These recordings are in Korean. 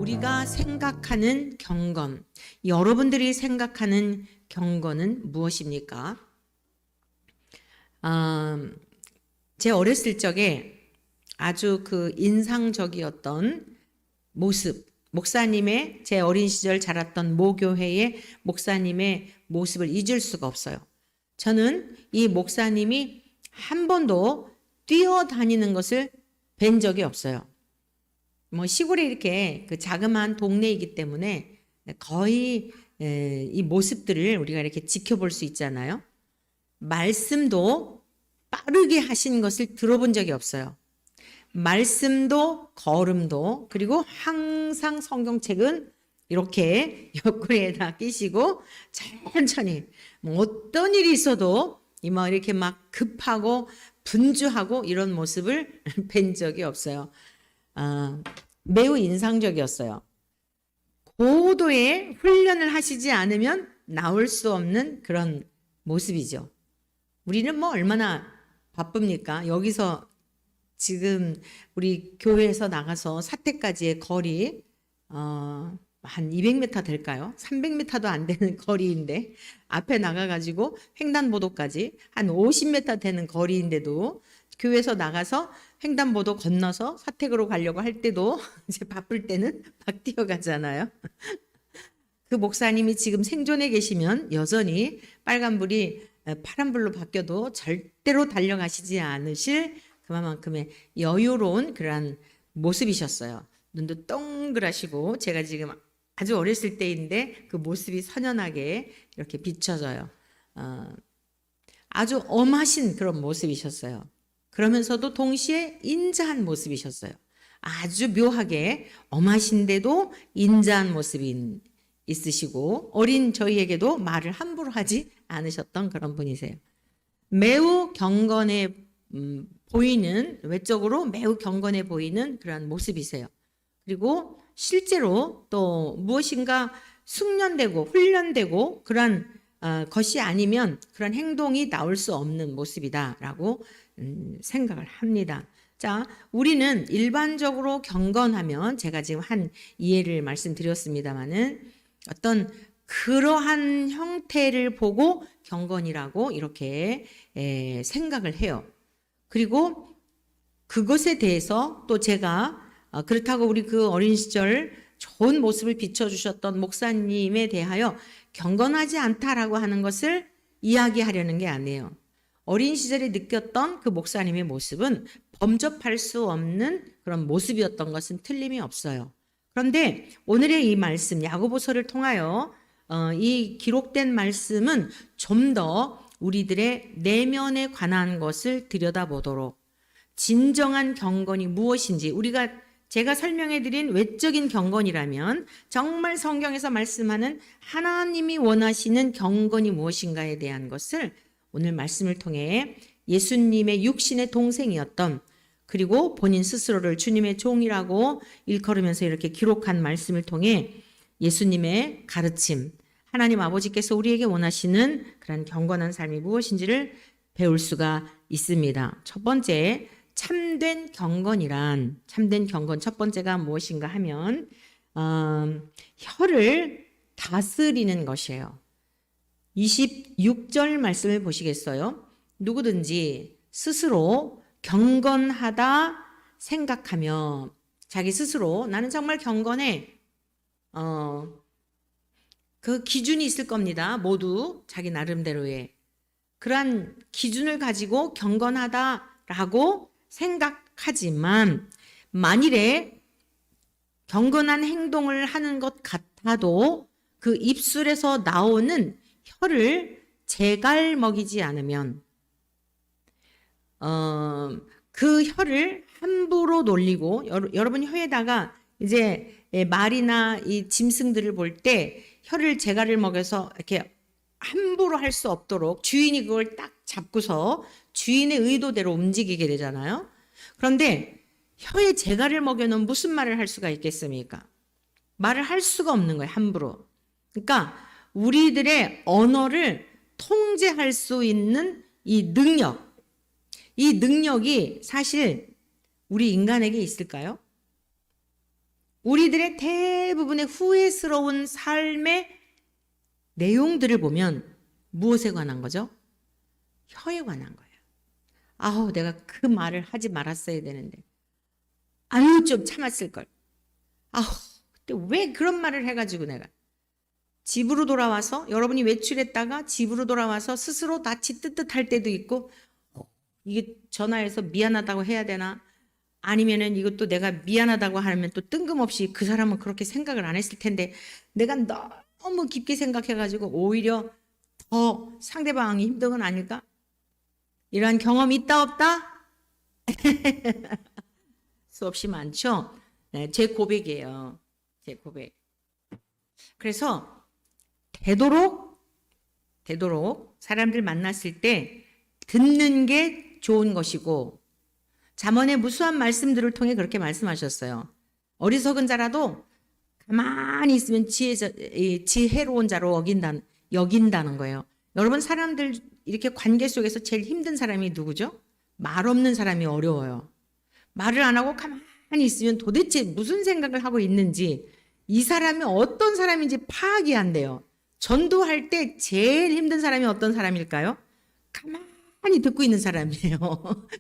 우리가 생각하는 경건, 여러분들이 생각하는 경건은 무엇입니까? 제 어렸을 적에 아주 그 인상적이었던 모습, 목사님의 제 어린 시절 자랐던 모교회의 목사님의 모습을 잊을 수가 없어요. 저는 이 목사님이 한 번도 뛰어다니는 것을 뵌 적이 없어요. 뭐 시골에 이렇게 그 자그마한 동네이기 때문에 거의 이 모습들을 우리가 이렇게 지켜볼 수 있잖아요. 말씀도 빠르게 하신 것을 들어본 적이 없어요. 말씀도 걸음도, 그리고 항상 성경책은 이렇게 옆구리에다 끼시고 천천히 뭐 어떤 일이 있어도 뭐 이렇게 막 급하고 분주하고 이런 모습을 뵌 적이 없어요. 매우 인상적이었어요. 고도의 훈련을 하시지 않으면 나올 수 없는 그런 모습이죠. 우리는 뭐 얼마나 바쁩니까? 여기서 지금 우리 교회에서 나가서 사택까지의 거리 한 200m 될까요? 300m도 안 되는 거리인데 앞에 나가가지고 횡단보도까지 한 50m 되는 거리인데도 교회에서 나가서 횡단보도 건너서 사택으로 가려고 할 때도 이제 바쁠 때는 막 뛰어가잖아요. 그 목사님이 지금 생존해 계시면 여전히 빨간불이 파란불로 바뀌어도 절대로 달려가시지 않으실 그만큼의 여유로운 그러한 모습이셨어요. 눈도 동그라시고 제가 지금 아주 어렸을 때인데 그 모습이 선연하게 이렇게 비춰져요. 아주 엄하신 그런 모습이셨어요. 그러면서도 동시에 인자한 모습이셨어요. 아주 묘하게 엄하신데도 인자한 모습이 있으시고 어린 저희에게도 말을 함부로 하지 않으셨던 그런 분이세요. 매우 경건해 보이는, 외적으로 매우 경건해 보이는 그런 모습이세요. 그리고 실제로 또 무엇인가 숙련되고 훈련되고 그런 것이 아니면 그런 행동이 나올 수 없는 모습이다라고 생각을 합니다. 자, 우리는 일반적으로 경건하면 제가 지금 한 이해를 말씀드렸습니다마는 어떤 그러한 형태를 보고 경건이라고 이렇게 생각을 해요. 그리고 그것에 대해서 또 제가 그렇다고 우리 그 어린 시절 좋은 모습을 비춰주셨던 목사님에 대하여 경건하지 않다라고 하는 것을 이야기하려는 게 아니에요. 어린 시절에 느꼈던 그 목사님의 모습은 범접할 수 없는 그런 모습이었던 것은 틀림이 없어요. 그런데 오늘의 이 말씀 야고보서를 통하여 이 기록된 말씀은 좀 더 우리들의 내면에 관한 것을 들여다보도록 진정한 경건이 무엇인지 제가 설명해 드린 외적인 경건이라면 정말 성경에서 말씀하는 하나님이 원하시는 경건이 무엇인가에 대한 것을 오늘 말씀을 통해 예수님의 육신의 동생이었던 그리고 본인 스스로를 주님의 종이라고 일컬으면서 이렇게 기록한 말씀을 통해 예수님의 가르침, 하나님 아버지께서 우리에게 원하시는 그런 경건한 삶이 무엇인지를 배울 수가 있습니다. 첫 번째, 참된 경건 첫 번째가 무엇인가 하면 혀를 다스리는 것이에요. 26절 말씀을 보시겠어요? 누구든지 스스로 경건하다 생각하며 자기 스스로 나는 정말 경건해. 그 기준이 있을 겁니다. 모두 자기 나름대로의 그러한 기준을 가지고 경건하다라고 생각하지만 만일에 경건한 행동을 하는 것 같아도 그 입술에서 나오는 혀를 제갈 먹이지 않으면 그 혀를 함부로 놀리고 여러분 혀에다가 이제 말이나 이 짐승들을 볼 때 혀를 제갈을 먹여서 이렇게 함부로 할 수 없도록 주인이 그걸 딱 잡고서 주인의 의도대로 움직이게 되잖아요. 그런데 혀에 제갈을 먹여놓으면 무슨 말을 할 수가 있겠습니까? 말을 할 수가 없는 거예요, 함부로. 그러니까 우리들의 언어를 통제할 수 있는 이 능력이 사실 우리 인간에게 있을까요? 우리들의 대부분의 후회스러운 삶의 내용들을 보면 무엇에 관한 거죠? 혀에 관한 거예요. 아우, 내가 그 말을 하지 말았어야 되는데. 아유, 좀 참았을 걸. 아우, 그때 왜 그런 말을 해가지고 내가. 집으로 돌아와서, 여러분이 외출했다가 집으로 돌아와서 스스로 낯이 뜨뜻할 때도 있고, 이게 전화해서 미안하다고 해야 되나? 아니면은 이것도 내가 미안하다고 하면 또 뜬금없이 그 사람은 그렇게 생각을 안 했을 텐데 내가 너무 깊게 생각해가지고 오히려 더 상대방이 힘든 건 아닐까? 이러한 경험이 있다 없다? 수없이 많죠? 네, 제 고백이에요. 제 고백. 그래서 되도록 사람들 만났을 때 듣는 게 좋은 것이고 잠언의 무수한 말씀들을 통해 그렇게 말씀하셨어요. 어리석은 자라도 가만히 있으면 지혜로운 자로 여긴다는 거예요. 여러분 사람들 이렇게 관계 속에서 제일 힘든 사람이 누구죠? 말 없는 사람이 어려워요. 말을 안 하고 가만히 있으면 도대체 무슨 생각을 하고 있는지 이 사람이 어떤 사람인지 파악이 안 돼요. 전도할 때 제일 힘든 사람이 어떤 사람일까요? 가만히 듣고 있는 사람이에요.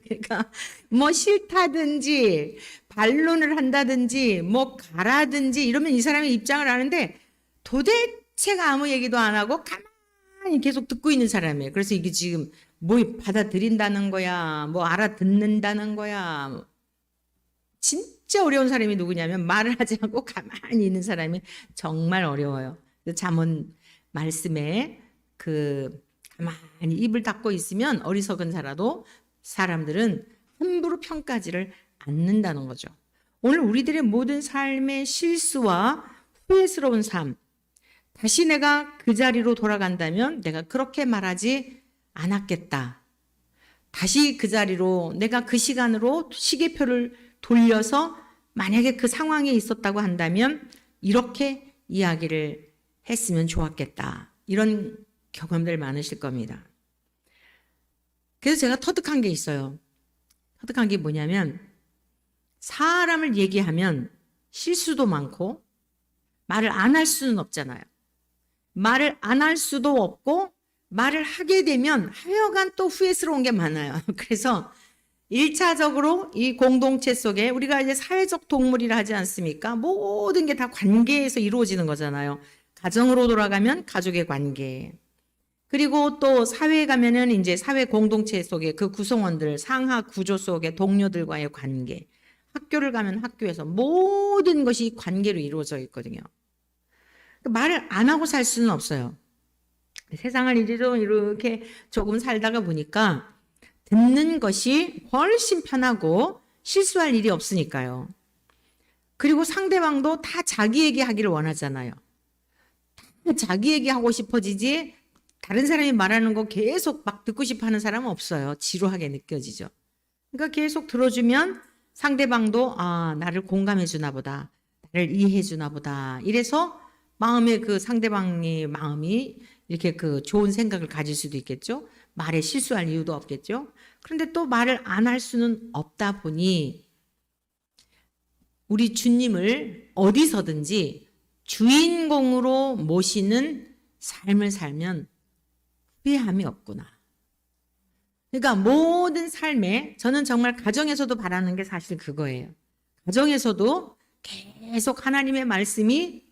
그러니까 뭐 싫다든지 반론을 한다든지 뭐 가라든지 이러면 이 사람의 입장을 아는데 도대체가 아무 얘기도 안 하고 가만히 계속 듣고 있는 사람이에요. 그래서 이게 지금 뭐 받아들인다는 거야, 뭐 알아듣는다는 거야. 진짜 어려운 사람이 누구냐면 말을 하지 않고 가만히 있는 사람이 정말 어려워요. 잠언 말씀에 가만히 입을 닫고 있으면 어리석은 자라도 사람들은 함부로 평가지를 않는다는 거죠. 오늘 우리들의 모든 삶의 실수와 후회스러운 삶, 다시 내가 그 자리로 돌아간다면 내가 그렇게 말하지 않았겠다. 다시 그 자리로 내가 그 시간으로 시계표를 돌려서 만약에 그 상황에 있었다고 한다면 이렇게 이야기를 했으면 좋았겠다. 이런 경험들 많으실 겁니다. 그래서 제가 터득한 게 있어요. 터득한 게 뭐냐면 사람을 얘기하면 실수도 많고 말을 안 할 수는 없잖아요. 말을 안 할 수도 없고 말을 하게 되면 하여간 또 후회스러운 게 많아요. 그래서 1차적으로 이 공동체 속에 우리가 이제 사회적 동물이라 하지 않습니까? 모든 게 다 관계에서 이루어지는 거잖아요. 가정으로 돌아가면 가족의 관계. 그리고 또 사회에 가면은 이제 사회 공동체 속에 그 구성원들, 상하 구조 속의 동료들과의 관계. 학교를 가면 학교에서 모든 것이 관계로 이루어져 있거든요. 말을 안 하고 살 수는 없어요. 세상을 이제 좀 이렇게 조금 살다가 보니까 듣는 것이 훨씬 편하고 실수할 일이 없으니까요. 그리고 상대방도 다 자기 얘기하기를 원하잖아요. 다 자기 얘기하고 싶어지지 다른 사람이 말하는 거 계속 막 듣고 싶어 하는 사람은 없어요. 지루하게 느껴지죠. 그러니까 계속 들어주면 상대방도 나를 공감해 주나 보다. 나를 이해해 주나 보다. 이래서 마음에 그 상대방의 마음이 이렇게 그 좋은 생각을 가질 수도 있겠죠. 말에 실수할 이유도 없겠죠. 그런데 또 말을 안 할 수는 없다 보니 우리 주님을 어디서든지 주인공으로 모시는 삶을 살면 후회함이 없구나. 그러니까 모든 삶에 저는 정말 가정에서도 바라는 게 사실 그거예요. 가정에서도 계속 하나님의 말씀이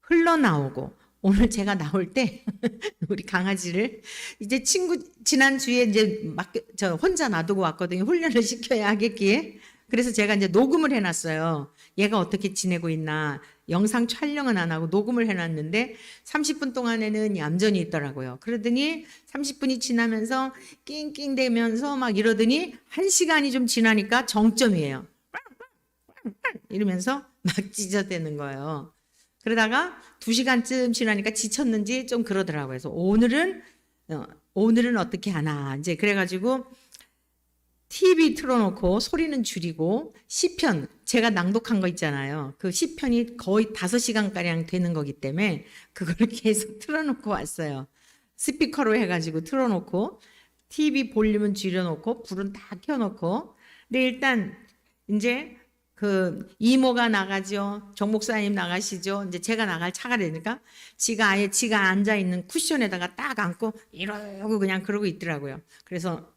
흘러나오고 오늘 제가 나올 때 우리 강아지를 이제 지난주에 이제 저 혼자 놔두고 왔거든요. 훈련을 시켜야 하겠기에. 그래서 제가 이제 녹음을 해놨어요. 얘가 어떻게 지내고 있나. 영상 촬영은 안 하고 녹음을 해놨는데 30분 동안에는 얌전히 있더라고요. 그러더니 30분이 지나면서 낑낑대면서 막 이러더니 1시간이 좀 지나니까 정점이에요. 이러면서 막 짖어대는 거예요. 그러다가 2시간쯤 지나니까 지쳤는지 좀 그러더라고요. 그래서 오늘은 어떻게 하나. 이제 그래가지고 TV 틀어놓고 소리는 줄이고 시편 제가 낭독한 거 있잖아요. 그 시편이 거의 5시간가량 되는 거기 때문에 그걸 계속 틀어놓고 왔어요. 스피커로 해가지고 틀어놓고 TV 볼륨은 줄여놓고 불은 다 켜놓고 근데 일단 이제 그 이모가 나가죠. 정 목사님 나가시죠. 이제 제가 나갈 차가 되니까 지가 아예 지가 앉아 있는 쿠션에다가 딱 앉고 이러고 그냥 그러고 있더라고요. 그래서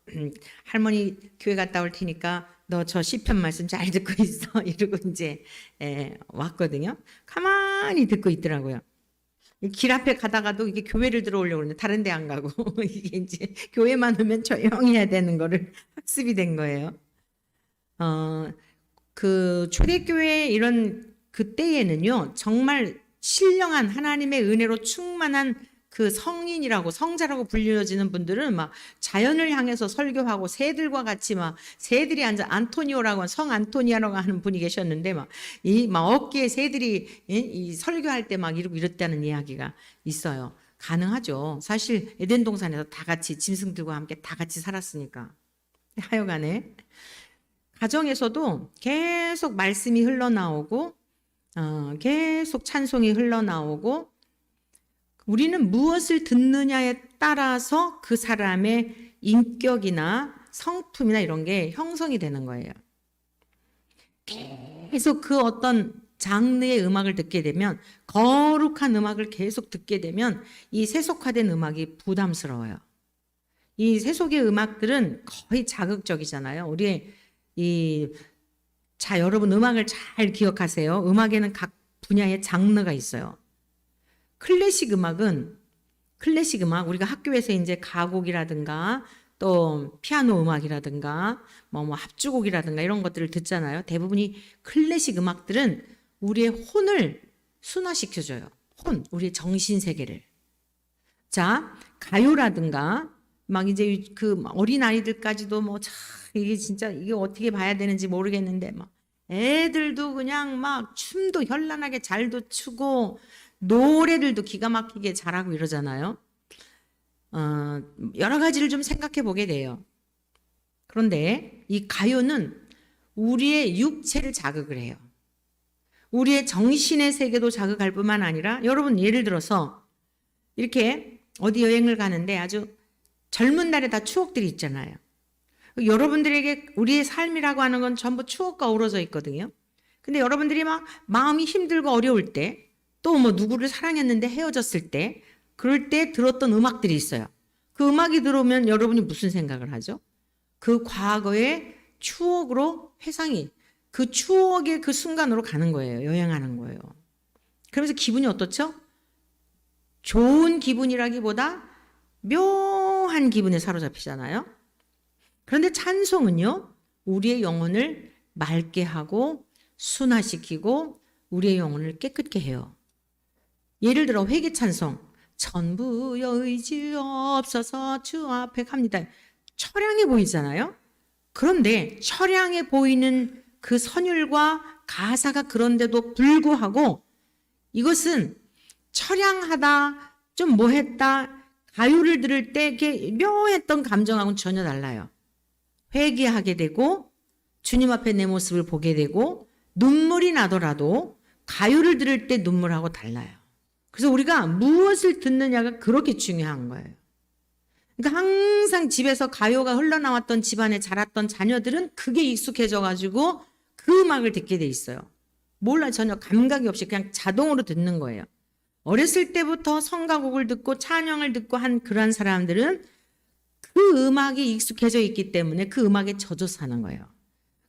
할머니 교회 갔다 올 테니까 너 저 시편 말씀 잘 듣고 있어. 이러고 이제 왔거든요. 가만히 듣고 있더라고요. 길 앞에 가다가도 이게 교회를 들어오려고 그러는데 다른 데 안 가고 이게 이제 교회만 오면 조용히 해야 되는 거를 학습이 된 거예요. 그 초대교회 이런 그때에는요, 정말 신령한 하나님의 은혜로 충만한 그 성인이라고 성자라고 불려지는 분들은 막 자연을 향해서 설교하고 새들과 같이 막 새들이 앉아 안토니오라고 성 안토니아라고 하는 분이 계셨는데 막 이 막 어깨에 새들이 이 설교할 때 막 이러고 이랬다는 이야기가 있어요. 가능하죠. 사실 에덴 동산에서 다 같이 짐승들과 함께 다 같이 살았으니까. 하여간에 가정에서도 계속 말씀이 흘러나오고 계속 찬송이 흘러나오고 우리는 무엇을 듣느냐에 따라서 그 사람의 인격이나 성품이나 이런 게 형성이 되는 거예요. 계속 그 어떤 장르의 음악을 듣게 되면 거룩한 음악을 계속 듣게 되면 이 세속화된 음악이 부담스러워요. 이 세속의 음악들은 거의 자극적이잖아요. 자, 여러분 음악을 잘 기억하세요. 음악에는 각 분야의 장르가 있어요. 클래식 음악, 우리가 학교에서 이제 가곡이라든가 또 피아노 음악이라든가 뭐 합주곡이라든가 이런 것들을 듣잖아요. 대부분이 클래식 음악들은 우리의 혼을 순화시켜줘요. 우리의 정신 세계를. 자, 가요라든가 막 이제 그 어린 아이들까지도 뭐 참 이게 진짜 이게 어떻게 봐야 되는지 모르겠는데 막 애들도 그냥 막 춤도 현란하게 잘도 추고 노래들도 기가 막히게 잘하고 이러잖아요. 여러 가지를 좀 생각해 보게 돼요. 그런데 이 가요는 우리의 육체를 자극을 해요. 우리의 정신의 세계도 자극할 뿐만 아니라 여러분 예를 들어서 이렇게 어디 여행을 가는데 아주 젊은 날에 다 추억들이 있잖아요. 여러분들에게 우리의 삶이라고 하는 건 전부 추억과 어우러져 있거든요. 근데 여러분들이 막 마음이 힘들고 어려울 때 또 뭐 누구를 사랑했는데 헤어졌을 때 그럴 때 들었던 음악들이 있어요. 그 음악이 들어오면 여러분이 무슨 생각을 하죠? 그 과거의 추억으로 회상이 그 추억의 그 순간으로 가는 거예요. 여행하는 거예요. 그러면서 기분이 어떻죠? 좋은 기분이라기보다 묘한 기분에 사로잡히잖아요. 그런데 찬송은요, 우리의 영혼을 맑게 하고 순화시키고 우리의 영혼을 깨끗게 해요. 예를 들어 회개 찬송, 전부여 의지없어서 주 앞에 갑니다. 처량해 보이잖아요. 그런데 처량해 보이는 그 선율과 가사가 그런데도 불구하고 이것은 처량하다, 좀 뭐했다, 가요를 들을 때 이렇게 묘했던 감정하고는 전혀 달라요. 회개하게 되고 주님 앞에 내 모습을 보게 되고 눈물이 나더라도 가요를 들을 때 눈물하고 달라요. 그래서 우리가 무엇을 듣느냐가 그렇게 중요한 거예요. 그러니까 항상 집에서 가요가 흘러나왔던 집안에 자랐던 자녀들은 그게 익숙해져 가지고 그 음악을 듣게 돼 있어요. 몰라, 전혀 감각이 없이 그냥 자동으로 듣는 거예요. 어렸을 때부터 성가곡을 듣고 찬양을 듣고 한 그러한 사람들은 그 음악이 익숙해져 있기 때문에 그 음악에 젖어 사는 거예요.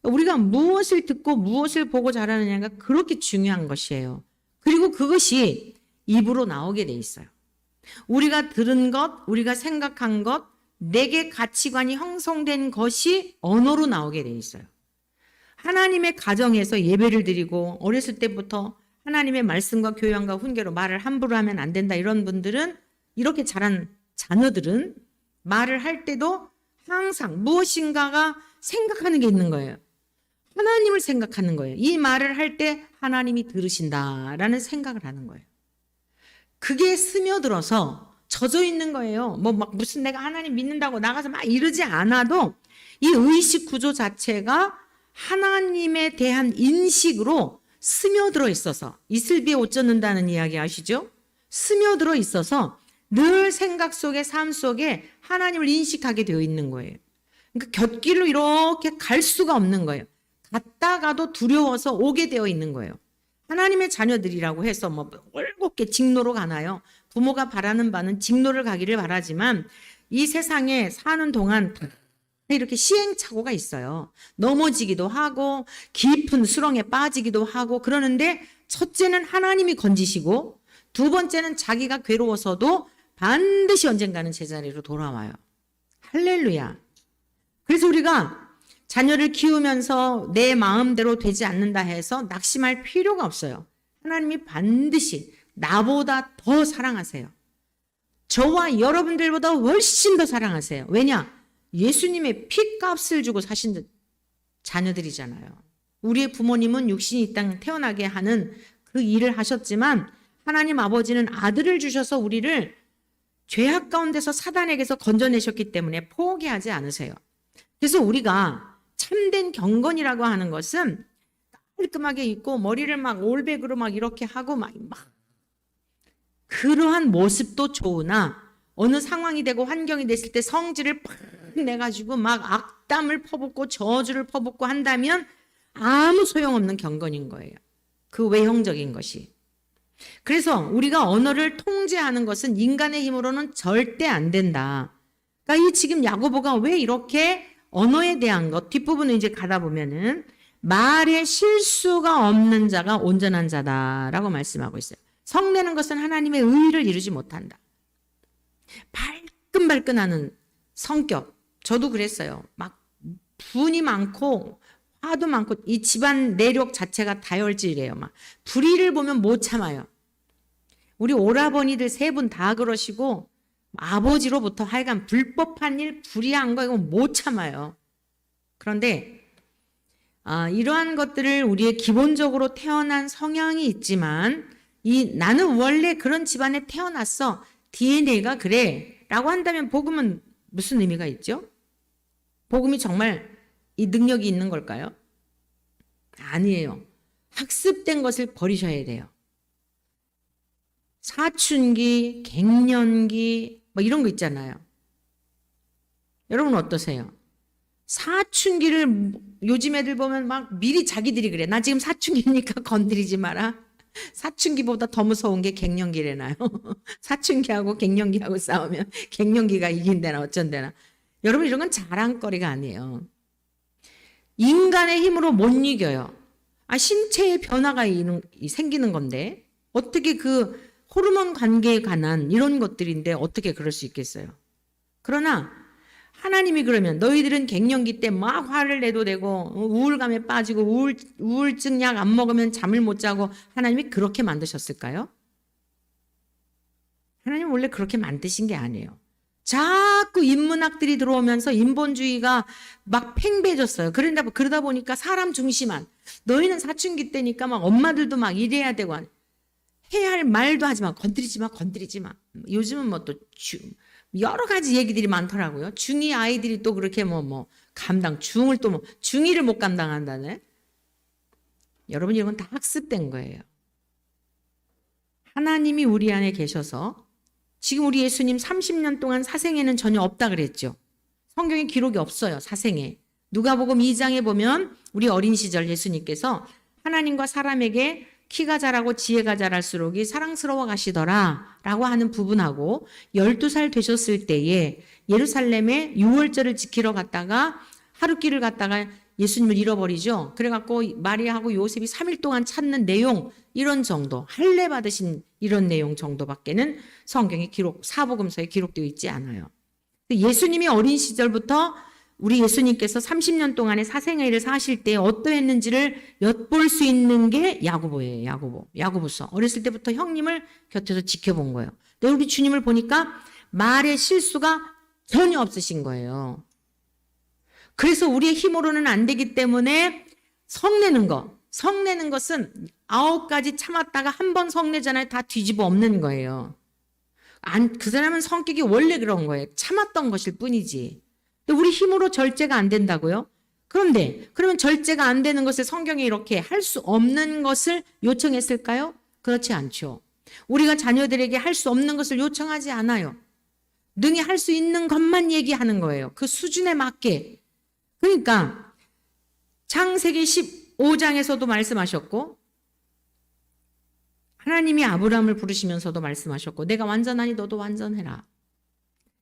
우리가 무엇을 듣고 무엇을 보고 자라느냐가 그렇게 중요한 것이에요. 그리고 그것이 입으로 나오게 돼 있어요. 우리가 들은 것, 우리가 생각한 것, 내게 가치관이 형성된 것이 언어로 나오게 돼 있어요. 하나님의 가정에서 예배를 드리고 어렸을 때부터 하나님의 말씀과 교양과 훈계로 말을 함부로 하면 안 된다 이런 분들은, 이렇게 자란 자녀들은 말을 할 때도 항상 무엇인가가 생각하는 게 있는 거예요. 하나님을 생각하는 거예요. 이 말을 할 때 하나님이 들으신다라는 생각을 하는 거예요. 그게 스며들어서 젖어 있는 거예요. 뭐 막 무슨 내가 하나님 믿는다고 나가서 막 이러지 않아도 이 의식 구조 자체가 하나님에 대한 인식으로 스며들어 있어서, 이슬비에 옷 젖는다는 이야기 아시죠? 스며들어 있어서 늘 생각 속에 삶 속에 하나님을 인식하게 되어 있는 거예요. 그러니까 곁길로 이렇게 갈 수가 없는 거예요. 갔다가도 두려워서 오게 되어 있는 거예요. 하나님의 자녀들이라고 해서 뭐 올곧게 직로로 가나요? 부모가 바라는 바는 직로를 가기를 바라지만 이 세상에 사는 동안 이렇게 시행착오가 있어요. 넘어지기도 하고 깊은 수렁에 빠지기도 하고 그러는데 첫째는 하나님이 건지시고 두 번째는 자기가 괴로워서도 반드시 언젠가는 제자리로 돌아와요. 할렐루야. 그래서 우리가 자녀를 키우면서 내 마음대로 되지 않는다 해서 낙심할 필요가 없어요. 하나님이 반드시 나보다 더 사랑하세요. 저와 여러분들보다 훨씬 더 사랑하세요. 왜냐? 예수님의 피값을 주고 사신 자녀들이잖아요. 우리의 부모님은 육신이 이 땅 태어나게 하는 그 일을 하셨지만 하나님 아버지는 아들을 주셔서 우리를 죄악 가운데서 사단에게서 건져내셨기 때문에 포기하지 않으세요. 그래서 우리가 참된 경건이라고 하는 것은 깔끔하게 입고 머리를 막 올백으로 막 이렇게 하고 막 그러한 모습도 좋으나 어느 상황이 되고 환경이 됐을 때 성질을 팍 내가지고 막 악담을 퍼붓고 저주를 퍼붓고 한다면 아무 소용없는 경건인 거예요. 그 외형적인 것이. 그래서 우리가 언어를 통제하는 것은 인간의 힘으로는 절대 안 된다. 그러니까 이 지금 야고보가 왜 이렇게 언어에 대한 것 뒷부분을 이제 가다 보면은 말에 실수가 없는 자가 온전한 자다라고 말씀하고 있어요. 성내는 것은 하나님의 의를 이루지 못한다. 발끈발끈하는 성격. 저도 그랬어요. 막 분이 많고 화도 많고 이 집안 내력 자체가 다혈질이에요. 막 불의를 보면 못 참아요. 우리 오라버니들 세 분 다 그러시고 아버지로부터 하여간 불법한 일, 불의한 거 이거 못 참아요. 그런데 이러한 것들을 우리의 기본적으로 태어난 성향이 있지만 나는 원래 그런 집안에 태어났어. DNA가 그래. 라고 한다면 복음은 무슨 의미가 있죠? 복음이 정말 이 능력이 있는 걸까요? 아니에요. 학습된 것을 버리셔야 돼요. 사춘기, 갱년기 뭐 이런 거 있잖아요. 여러분 어떠세요? 사춘기를 요즘 애들 보면 막 미리 자기들이 그래. 나 지금 사춘기니까 건드리지 마라. 사춘기보다 더 무서운 게 갱년기래나요. 사춘기하고 갱년기하고 싸우면 갱년기가 이긴다나 어쩐다나. 여러분 이런 건 자랑거리가 아니에요. 인간의 힘으로 못 이겨요. 신체의 변화가 생기는 건데 어떻게 그 호르몬 관계에 관한 이런 것들인데 어떻게 그럴 수 있겠어요. 그러나 하나님이 그러면 너희들은 갱년기 때 막 화를 내도 되고 우울감에 빠지고 우울증 약 안 먹으면 잠을 못 자고 하나님이 그렇게 만드셨을까요? 하나님 원래 그렇게 만드신 게 아니에요. 자꾸 인문학들이 들어오면서 인본주의가 막 팽배해졌어요. 그러다 보니까 사람 중심한 너희는 사춘기 때니까 막 엄마들도 막 이래야 되고 해야 할 말도 하지 마. 건드리지 마. 건드리지 마. 요즘은 뭐 또 여러 가지 얘기들이 많더라고요. 중2 아이들이 또 그렇게 중을 또 중2를 못 감당한다네. 여러분 이런 건 다 학습된 거예요. 하나님이 우리 안에 계셔서 지금 우리 예수님 30년 동안 사생애는 전혀 없다 그랬죠. 성경에 기록이 없어요. 사생애. 누가복음 2장에 보면 우리 어린 시절 예수님께서 하나님과 사람에게 키가 자라고 지혜가 자랄수록이 사랑스러워 가시더라 라고 하는 부분하고 12살 되셨을 때에 예루살렘에 유월절을 지키러 갔다가 하룻길을 갔다가 예수님을 잃어버리죠. 그래갖고 마리아하고 요셉이 3일 동안 찾는 내용 이런 정도 할례 받으신 이런 내용 정도밖에는 성경에 사복음서에 기록되어 있지 않아요. 예수님이 어린 시절부터 우리 예수님께서 30년 동안의 사생애를 사실 때 어떠했는지를 엿볼 수 있는 게 야고보예요. 야고보서. 어렸을 때부터 형님을 곁에서 지켜본 거예요. 근데 우리 주님을 보니까 말에 실수가 전혀 없으신 거예요. 그래서 우리의 힘으로는 안 되기 때문에 성내는 것은 9가지 참았다가 한 번 성내잖아요. 다 뒤집어 엎는 거예요. 그 사람은 성격이 원래 그런 거예요. 참았던 것일 뿐이지. 우리 힘으로 절제가 안 된다고요? 그러면 절제가 안 되는 것을 성경에 이렇게 할 수 없는 것을 요청했을까요? 그렇지 않죠. 우리가 자녀들에게 할 수 없는 것을 요청하지 않아요. 능히 할 수 있는 것만 얘기하는 거예요. 그 수준에 맞게. 그러니까 창세기 15장에서도 말씀하셨고 하나님이 아브라함을 부르시면서도 말씀하셨고 내가 완전하니 너도 완전해라.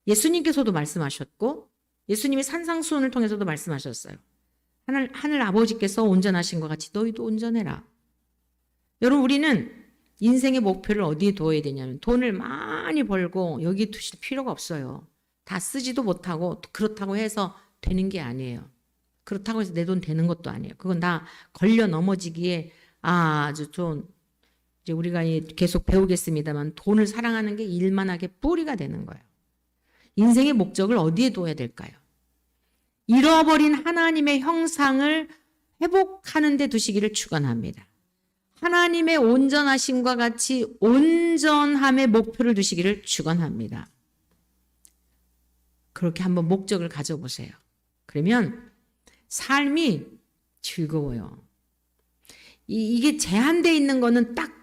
예수님께서도 말씀하셨고 예수님이 산상수훈을 통해서도 말씀하셨어요. 하늘 아버지께서 온전하신 것 같이 너희도 온전해라. 여러분 우리는 인생의 목표를 어디에 두어야 되냐면 돈을 많이 벌고 여기 두실 필요가 없어요. 다 쓰지도 못하고 그렇다고 해서 되는 게 아니에요. 그렇다고 해서 내 돈 되는 것도 아니에요. 그건 다 걸려 넘어지기에 아주 좀 이제 우리가 계속 배우겠습니다만 돈을 사랑하는 게 일만하게 뿌리가 되는 거예요. 인생의 목적을 어디에 둬야 될까요? 잃어버린 하나님의 형상을 회복하는 데 두시기를 축원합니다. 하나님의 온전하심과 같이 온전함의 목표를 두시기를 축원합니다. 그렇게 한번 목적을 가져보세요. 그러면 삶이 즐거워요. 이게 제한되어 있는 거는 딱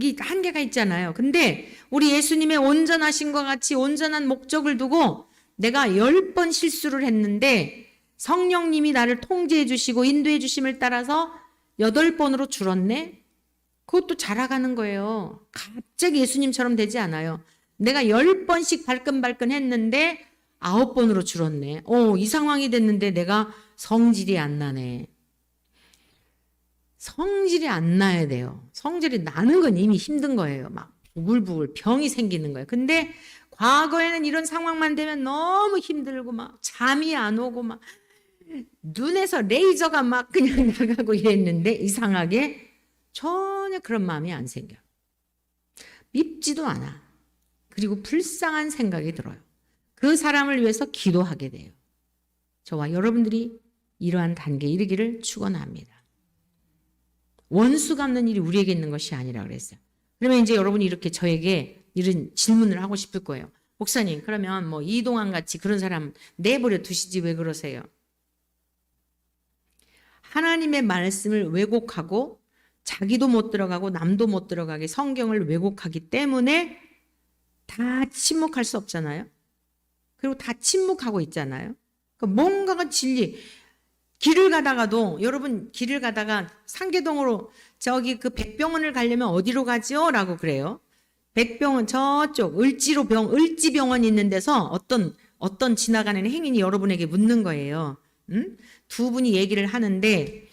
이 한계가 있잖아요. 근데 우리 예수님의 온전하심과 같이 온전한 목적을 두고 내가 10번 실수를 했는데 성령님이 나를 통제해 주시고 인도해 주심을 따라서 8번으로 줄었네? 그것도 자라가는 거예요. 갑자기 예수님처럼 되지 않아요. 내가 10번씩 발끈발끈 했는데 9번으로 줄었네. 이 상황이 됐는데 내가 성질이 안 나네. 성질이 안 나야 돼요. 성질이 나는 건 이미 힘든 거예요. 막 부글부글 병이 생기는 거예요. 근데 과거에는 이런 상황만 되면 너무 힘들고 막 잠이 안 오고 막 눈에서 레이저가 막 그냥 나가고 이랬는데 이상하게 전혀 그런 마음이 안 생겨. 밉지도 않아. 그리고 불쌍한 생각이 들어요. 그 사람을 위해서 기도하게 돼요. 저와 여러분들이 이러한 단계에 이르기를 축원합니다. 원수 갚는 일이 우리에게 있는 것이 아니라 그랬어요. 그러면 이제 여러분이 이렇게 저에게 이런 질문을 하고 싶을 거예요. 목사님, 그러면 뭐 이동환 같이 그런 사람 내버려 두시지 왜 그러세요? 하나님의 말씀을 왜곡하고 자기도 못 들어가고 남도 못 들어가게 성경을 왜곡하기 때문에 다 침묵할 수 없잖아요. 그리고 다 침묵하고 있잖아요. 그러니까 뭔가가 진리. 길을 가다가도 여러분 길을 가다가 상계동으로 저기 그 백병원을 가려면 어디로 가죠? 라고 그래요. 백병원 저쪽 을지병원 있는 데서 어떤 지나가는 행인이 여러분에게 묻는 거예요. 두 분이 얘기를 하는데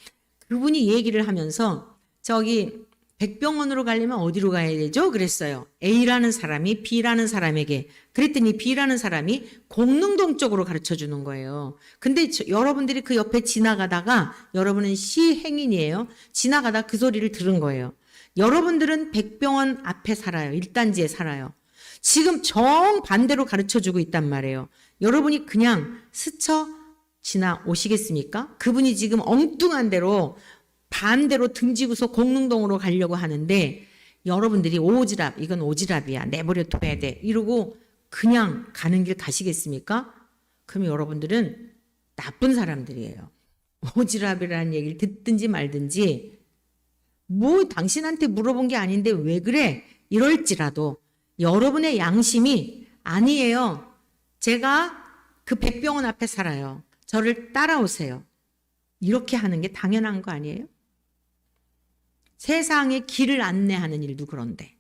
그분이 얘기를 하면서 저기 백병원으로 가려면 어디로 가야 되죠? 그랬어요. A라는 사람이 B라는 사람에게. 그랬더니 B라는 사람이 공릉동 쪽으로 가르쳐 주는 거예요. 근데 여러분들이 그 옆에 지나가다가 여러분은 시행인이에요. 지나가다 그 소리를 들은 거예요. 여러분들은 백병원 앞에 살아요. 1단지에 살아요. 지금 정반대로 가르쳐 주고 있단 말이에요. 여러분이 그냥 스쳐 지나오시겠습니까? 그분이 지금 엉뚱한 대로 반대로 등지고서 공릉동으로 가려고 하는데 여러분들이 오지랖, 이건 오지랖이야. 내버려 둬야 돼. 이러고 그냥 가는 길 가시겠습니까? 그럼 여러분들은 나쁜 사람들이에요. 오지랖이라는 얘기를 듣든지 말든지 뭐 당신한테 물어본 게 아닌데 왜 그래? 이럴지라도 여러분의 양심이 아니에요. 제가 그 백병원 앞에 살아요. 저를 따라오세요. 이렇게 하는 게 당연한 거 아니에요? 세상에 길을 안내하는 일도 그런데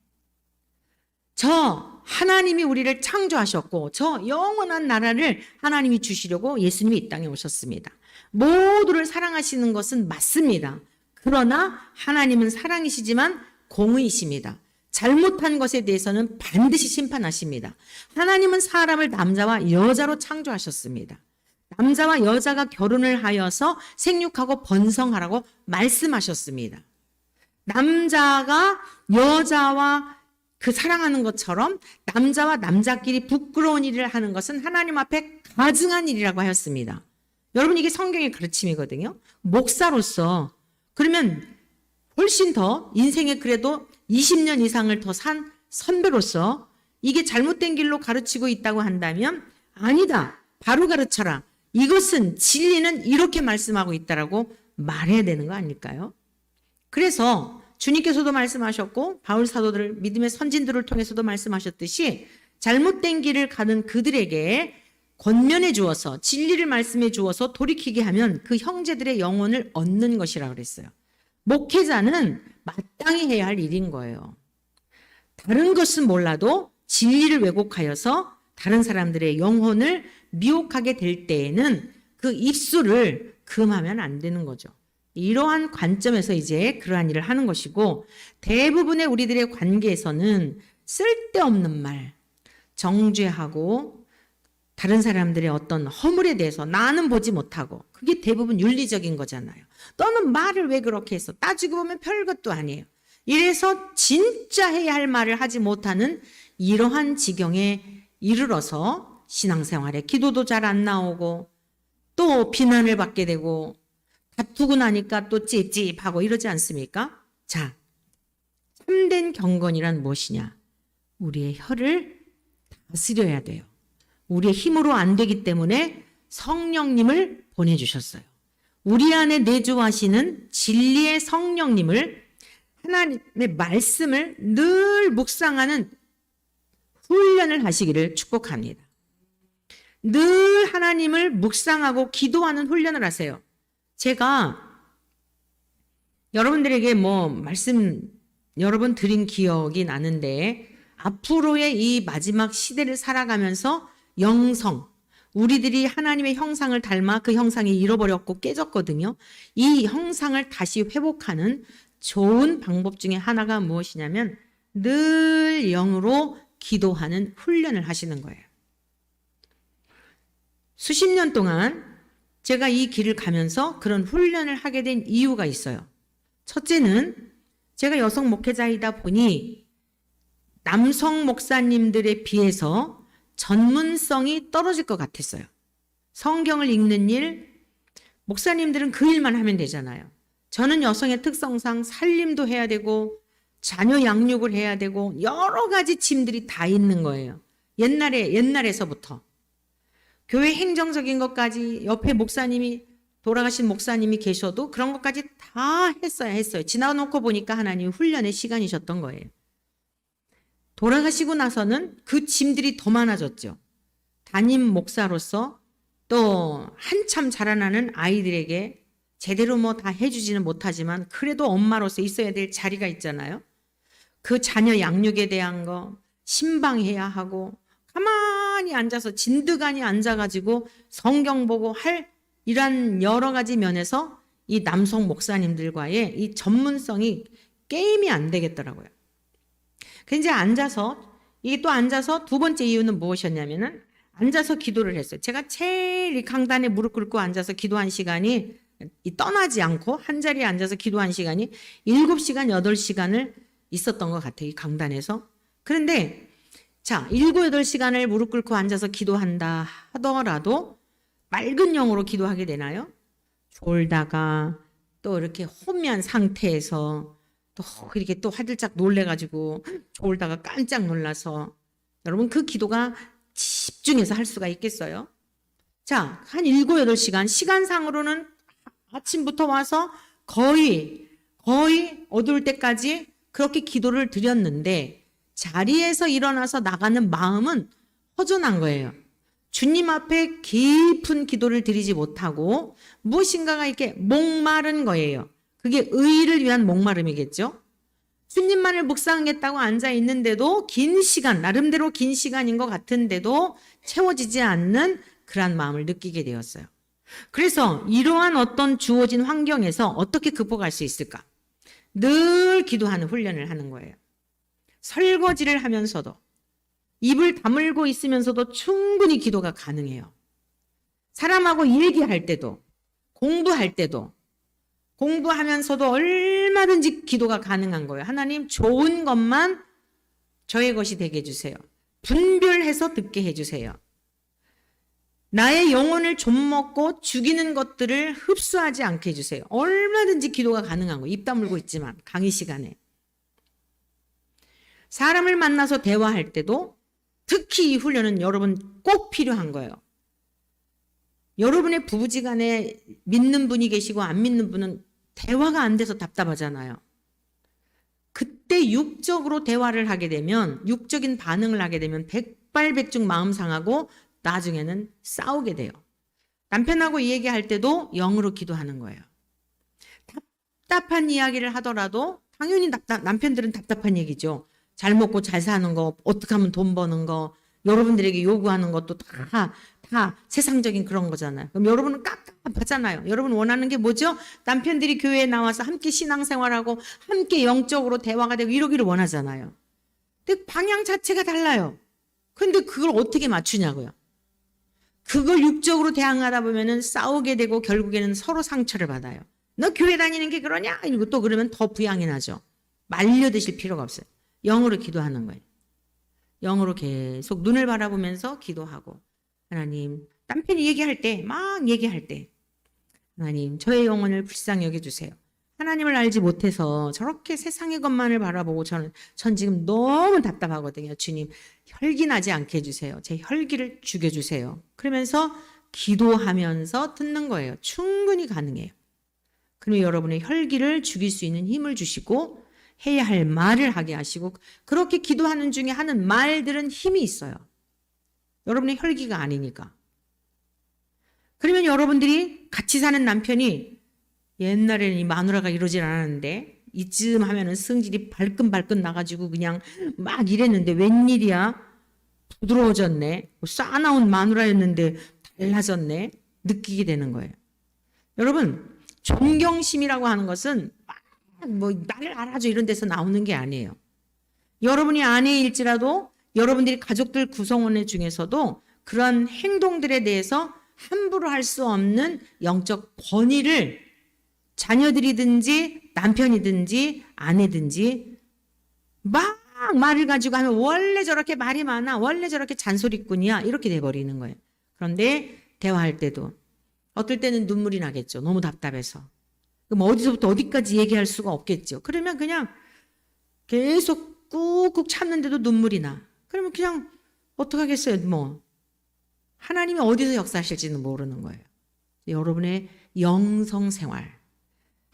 저 하나님이 우리를 창조하셨고 저 영원한 나라를 하나님이 주시려고 예수님이 이 땅에 오셨습니다. 모두를 사랑하시는 것은 맞습니다. 그러나 하나님은 사랑이시지만 공의이십니다. 잘못한 것에 대해서는 반드시 심판하십니다. 하나님은 사람을 남자와 여자로 창조하셨습니다. 남자와 여자가 결혼을 하여서 생육하고 번성하라고 말씀하셨습니다. 남자가 여자와 그 사랑하는 것처럼 남자와 남자끼리 부끄러운 일을 하는 것은 하나님 앞에 가증한 일이라고 하였습니다. 여러분 이게 성경의 가르침이거든요. 목사로서 그러면 훨씬 더 인생에 그래도 20년 이상을 더 산 선배로서 이게 잘못된 길로 가르치고 있다고 한다면 아니다. 바로 가르쳐라. 이것은 진리는 이렇게 말씀하고 있다라고 말해야 되는 거 아닐까요? 그래서 주님께서도 말씀하셨고 바울 사도들 믿음의 선진들을 통해서도 말씀하셨듯이 잘못된 길을 가는 그들에게 권면해 주어서 진리를 말씀해 주어서 돌이키게 하면 그 형제들의 영혼을 얻는 것이라 그랬어요. 목회자는 마땅히 해야 할 일인 거예요. 다른 것은 몰라도 진리를 왜곡하여서 다른 사람들의 영혼을 미혹하게 될 때에는 그 입술을 금하면 안 되는 거죠. 이러한 관점에서 이제 그러한 일을 하는 것이고, 대부분의 우리들의 관계에서는 쓸데없는 말, 정죄하고 다른 사람들의 어떤 허물에 대해서 나는 보지 못하고, 그게 대부분 윤리적인 거잖아요. 너는 말을 왜 그렇게 했어? 따지고 보면 별것도 아니에요. 이래서 진짜 해야 할 말을 하지 못하는 이러한 지경에 이르러서 신앙생활에 기도도 잘 안 나오고 또 비난을 받게 되고 다투고 나니까 또 찝찝하고 이러지 않습니까? 자, 참된 경건이란 무엇이냐? 우리의 혀를 다스려야 돼요. 우리의 힘으로 안 되기 때문에 성령님을 보내주셨어요. 우리 안에 내주하시는 진리의 성령님을, 하나님의 말씀을 늘 묵상하는 훈련을 하시기를 축복합니다. 늘 하나님을 묵상하고 기도하는 훈련을 하세요. 제가 여러분들에게 말씀 여러 번 드린 기억이 나는데, 앞으로의 이 마지막 시대를 살아가면서 영성, 우리들이 하나님의 형상을 닮아 그 형상이 잃어버렸고 깨졌거든요. 이 형상을 다시 회복하는 좋은 방법 중에 하나가 무엇이냐면 늘 영으로 기도하는 훈련을 하시는 거예요. 수십 년 동안 제가 이 길을 가면서 그런 훈련을 하게 된 이유가 있어요. 첫째는 제가 여성 목회자이다 보니 남성 목사님들에 비해서 전문성이 떨어질 것 같았어요. 성경을 읽는 일, 목사님들은 그 일만 하면 되잖아요. 저는 여성의 특성상 살림도 해야 되고 자녀 양육을 해야 되고 여러 가지 짐들이 다 있는 거예요. 옛날에서부터. 교회 행정적인 것까지, 옆에 돌아가신 목사님이 계셔도 그런 것까지 다 했어요. 지나놓고 보니까 하나님 훈련의 시간이셨던 거예요. 돌아가시고 나서는 그 짐들이 더 많아졌죠. 담임 목사로서 또 한참 자라나는 아이들에게 제대로 다 해주지는 못하지만 그래도 엄마로서 있어야 될 자리가 있잖아요. 그 자녀 양육에 대한 거 신방해야 하고, 가만히 앉아서 진드간이 앉아가지고 성경 보고 할 이런 여러 가지 면에서 이 남성 목사님들과의 이 전문성이 게임이 안 되겠더라고요. 그래서 이제 앉아서 두 번째 이유는 무엇이었냐면은 앉아서 기도를 했어요. 제가 제일 이 강단에 무릎 꿇고 앉아서 기도한 시간이, 떠나지 않고 한 자리에 앉아서 기도한 시간이 7시간, 8시간을 있었던 것 같아요. 이 강단에서. 그런데 자, 7, 8시간을 무릎 꿇고 앉아서 기도한다 하더라도 맑은 영으로 기도하게 되나요? 졸다가 또 이렇게 혼미한 상태에서 또 이렇게 또 화들짝 놀래가지고 졸다가 깜짝 놀라서, 여러분 그 기도가 집중해서 할 수가 있겠어요? 자, 한 7, 8시간, 시간상으로는 아침부터 와서 거의 어두울 때까지 그렇게 기도를 드렸는데 자리에서 일어나서 나가는 마음은 허전한 거예요. 주님 앞에 깊은 기도를 드리지 못하고 무엇인가가 이렇게 목마른 거예요. 그게 의를 위한 목마름이겠죠. 주님만을 묵상하겠다고 앉아 있는데도 긴 시간, 나름대로 긴 시간인 것 같은데도 채워지지 않는 그러한 마음을 느끼게 되었어요. 그래서 이러한 어떤 주어진 환경에서 어떻게 극복할 수 있을까? 늘 기도하는 훈련을 하는 거예요. 설거지를 하면서도, 입을 다물고 있으면서도 충분히 기도가 가능해요. 사람하고 얘기할 때도, 공부할 때도, 공부하면서도 얼마든지 기도가 가능한 거예요. 하나님, 좋은 것만 저의 것이 되게 해주세요. 분별해서 듣게 해주세요. 나의 영혼을 좀먹고 죽이는 것들을 흡수하지 않게 해주세요. 얼마든지 기도가 가능한 거예요. 입 다물고 있지만 강의 시간에. 사람을 만나서 대화할 때도 특히 이 훈련은 여러분 꼭 필요한 거예요. 여러분의 부부지간에 믿는 분이 계시고 안 믿는 분은 대화가 안 돼서 답답하잖아요. 그때 육적으로 대화를 하게 되면, 육적인 반응을 하게 되면 백발백중 마음 상하고 나중에는 싸우게 돼요. 남편하고 이 얘기할 때도 영으로 기도하는 거예요. 답답한 이야기를 하더라도 당연히 남편들은 답답한 얘기죠. 잘 먹고 잘 사는 거, 어떻게 하면 돈 버는 거, 여러분들에게 요구하는 것도 다 세상적인 그런 거잖아요. 그럼 여러분은 깝깝하잖아요. 여러분 원하는 게 뭐죠? 남편들이 교회에 나와서 함께 신앙생활하고 함께 영적으로 대화가 되고 이러기를 원하잖아요. 근데 방향 자체가 달라요. 근데 그걸 어떻게 맞추냐고요. 그걸 육적으로 대항하다 보면은 싸우게 되고 결국에는 서로 상처를 받아요. 너 교회 다니는 게 그러냐? 이러고 또 그러면 더 부양이 나죠. 말려드실 필요가 없어요. 영으로 기도하는 거예요. 영으로 계속 눈을 바라보면서 기도하고, 하나님, 남편이 얘기할 때, 막 얘기할 때, 하나님, 저의 영혼을 불쌍히 여겨주세요. 하나님을 알지 못해서 저렇게 세상의 것만을 바라보고 전 지금 너무 답답하거든요. 주님, 혈기 나지 않게 해주세요. 제 혈기를 죽여주세요. 그러면서 기도하면서 듣는 거예요. 충분히 가능해요. 그러면 여러분의 혈기를 죽일 수 있는 힘을 주시고 해야 할 말을 하게 하시고, 그렇게 기도하는 중에 하는 말들은 힘이 있어요. 여러분의 혈기가 아니니까. 그러면 여러분들이 같이 사는 남편이 옛날에는 이 마누라가 이러질 않았는데 이쯤 하면은 성질이 발끈발끈 나가지고 그냥 막 이랬는데 웬일이야? 부드러워졌네. 싸나운 마누라였는데 달라졌네. 느끼게 되는 거예요. 여러분, 존경심이라고 하는 것은 뭐 나를 알아줘 이런 데서 나오는 게 아니에요. 여러분이 아내일지라도 여러분들이 가족들 구성원 중에서도 그런 행동들에 대해서 함부로 할 수 없는 영적 권위를 자녀들이든지 남편이든지 아내든지 막 말을 가지고 하면 원래 저렇게 말이 많아, 원래 저렇게 잔소리꾼이야, 이렇게 돼버리는 거예요. 그런데 대화할 때도 어떨 때는 눈물이 나겠죠. 너무 답답해서. 그럼 어디서부터 어디까지 얘기할 수가 없겠죠. 그러면 그냥 계속 꾹꾹 참는데도 눈물이 나. 그러면 그냥 어떡하겠어요. 뭐 하나님이 어디서 역사하실지는 모르는 거예요. 여러분의 영성생활,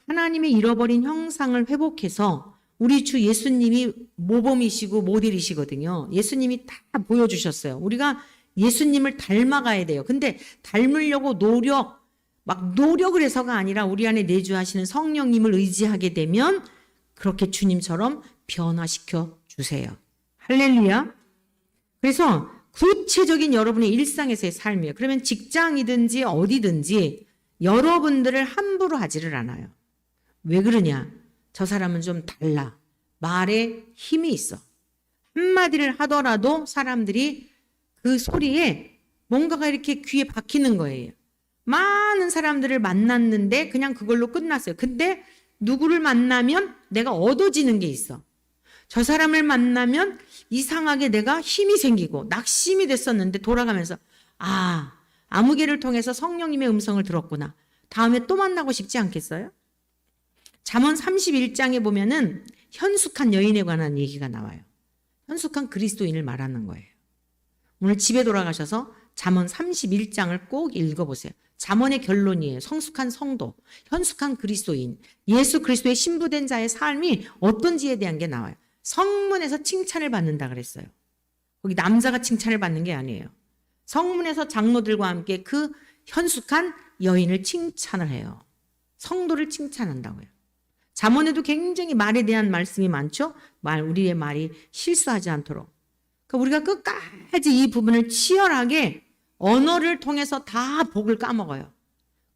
하나님의 잃어버린 형상을 회복해서, 우리 주 예수님이 모범이시고 모델이시거든요. 예수님이 다 보여주셨어요. 우리가 예수님을 닮아가야 돼요. 근데 닮으려고 노력을 해서가 아니라 우리 안에 내주하시는 성령님을 의지하게 되면 그렇게 주님처럼 변화시켜 주세요. 할렐루야. 그래서 구체적인 여러분의 일상에서의 삶이에요. 그러면 직장이든지 어디든지 여러분들을 함부로 하지를 않아요. 왜 그러냐? 저 사람은 좀 달라. 말에 힘이 있어. 한마디를 하더라도 사람들이 그 소리에 뭔가가 이렇게 귀에 박히는 거예요. 많은 사람들을 만났는데 그냥 그걸로 끝났어요. 근데 누구를 만나면 내가 얻어지는 게 있어. 저 사람을 만나면 이상하게 내가 힘이 생기고 낙심이 됐었는데 돌아가면서 아무개를 통해서 성령님의 음성을 들었구나. 다음에 또 만나고 싶지 않겠어요? 잠언 31장에 보면은 현숙한 여인에 관한 얘기가 나와요. 현숙한 그리스도인을 말하는 거예요. 오늘 집에 돌아가셔서 잠언 31장을 꼭 읽어보세요. 잠언의 결론이에요. 성숙한 성도, 현숙한 그리스도인, 예수 그리스도의 신부된 자의 삶이 어떤지에 대한 게 나와요. 성문에서 칭찬을 받는다 그랬어요. 거기 남자가 칭찬을 받는 게 아니에요. 성문에서 장로들과 함께 그 현숙한 여인을 칭찬을 해요. 성도를 칭찬한다고요. 잠언에도 굉장히 말에 대한 말씀이 많죠. 우리의 말이 실수하지 않도록. 그러니까 우리가 끝까지 이 부분을 치열하게 언어를 통해서 다 복을 까먹어요.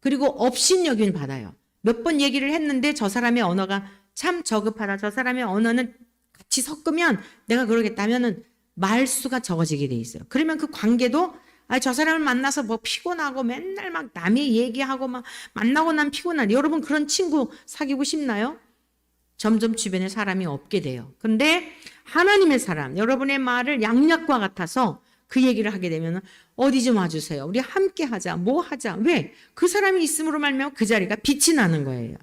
그리고 업신여김을 받아요. 몇 번 얘기를 했는데 저 사람의 언어가 참 저급하다. 저 사람의 언어는 같이 섞으면 내가 그러겠다면은 말수가 적어지게 돼 있어요. 그러면 그 관계도 저 사람을 만나서 뭐 피곤하고 맨날 막 남의 얘기하고 막 만나고 난 피곤하네. 여러분 그런 친구 사귀고 싶나요? 점점 주변에 사람이 없게 돼요. 근데 하나님의 사람, 여러분의 말을 양약과 같아서 그 얘기를 하게 되면 어디 좀 와주세요. 우리 함께 하자. 뭐 하자. 왜? 그 사람이 있음으로 말미암아 그 자리가 빛이 나는 거예요.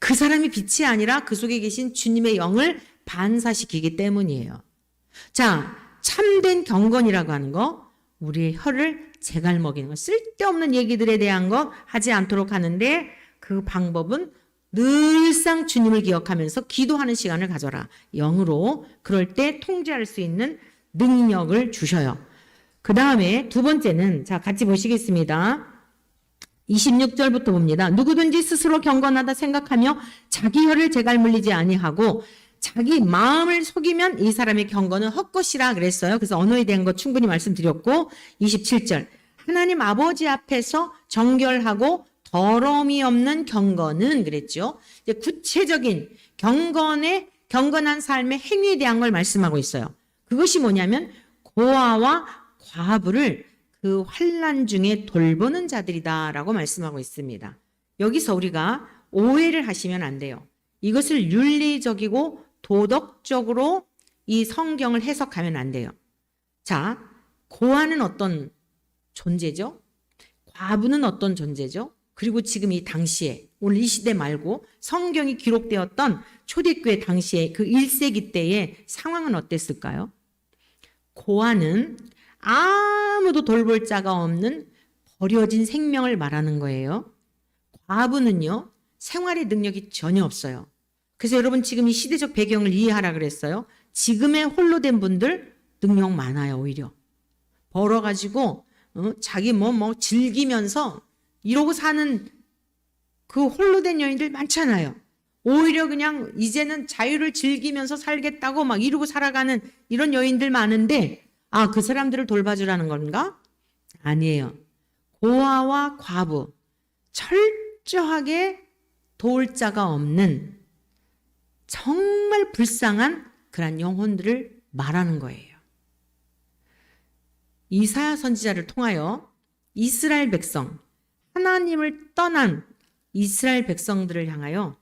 그 사람이 빛이 아니라 그 속에 계신 주님의 영을 반사시키기 때문이에요. 자, 참된 경건이라고 하는 거, 우리의 혀를 제갈 먹이는 거, 쓸데없는 얘기들에 대한 거 하지 않도록 하는데 그 방법은 늘상 주님을 기억하면서 기도하는 시간을 가져라. 영으로 그럴 때 통제할 수 있는 능력을 주셔요. 그 다음에 두 번째는, 자, 같이 보시겠습니다. 26절부터 봅니다. 누구든지 스스로 경건하다 생각하며 자기 혀를 제갈 물리지 아니하고 자기 마음을 속이면 이 사람의 경건은 헛것이라 그랬어요. 그래서 언어에 대한 거 충분히 말씀드렸고, 27절. 하나님 아버지 앞에서 정결하고 더러움이 없는 경건은 그랬죠. 이제 구체적인 경건한 삶의 행위에 대한 걸 말씀하고 있어요. 그것이 뭐냐면 고아와 과부를 그 환난 중에 돌보는 자들이다라고 말씀하고 있습니다. 여기서 우리가 오해를 하시면 안 돼요. 이것을 윤리적이고 도덕적으로 이 성경을 해석하면 안 돼요. 자, 고아는 어떤 존재죠? 과부는 어떤 존재죠? 그리고 지금 이 당시에, 오늘 이 시대 말고 성경이 기록되었던 초대교회 당시에 그 1세기 때의 상황은 어땠을까요? 고아는 아무도 돌볼 자가 없는 버려진 생명을 말하는 거예요. 과부는요, 생활의 능력이 전혀 없어요. 그래서 여러분 지금 이 시대적 배경을 이해하라 그랬어요. 지금의 홀로 된 분들 능력 많아요, 오히려. 벌어가지고, 자기 즐기면서 이러고 사는 그 홀로 된 여인들 많잖아요. 오히려 그냥 이제는 자유를 즐기면서 살겠다고 막 이러고 살아가는 이런 여인들 많은데, 아, 그 사람들을 돌봐주라는 건가? 아니에요. 고아와 과부, 철저하게 도울 자가 없는 정말 불쌍한 그런 영혼들을 말하는 거예요. 이사야 선지자를 통하여 이스라엘 백성, 하나님을 떠난 이스라엘 백성들을 향하여